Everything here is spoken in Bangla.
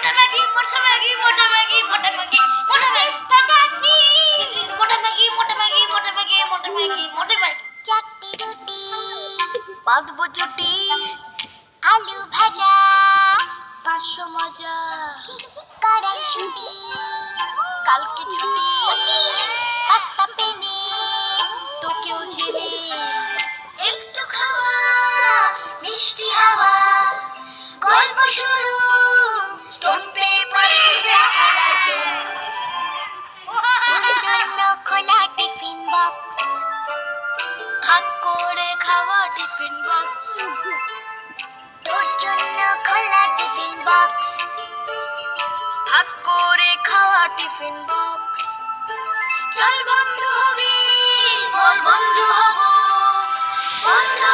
Motor Maggie, Motor Maggie, Motor Maggie, Motor Maggie, Motor Maggie. Spaghetti. This is Motor Maggie, Motor Maggie, Motor Maggie, Motor Maggie, Motor Maggie. চারটি রুটি বাঁধবো চুটি, আলু ভাজা 500 মজা, কড়াইশুঁটি কালকে ছুটি, পাস্তা পেনে তোকেও চেনে। একটু খাওয়া মিষ্টি হাওয়া গল্প শুরু স্টোন পেপার সিজার অ্যালার্জেন জন্য খোলা টিফিন বক্স ভাগ করে খাওয়া টিফিন বক্স, তোর জন্য খোলা টিফিন বক্স ভাগ করে খাওয়া টিফিন বক্স। চল বন্ধু হবি, বল বন্ধু হব, বন্ধু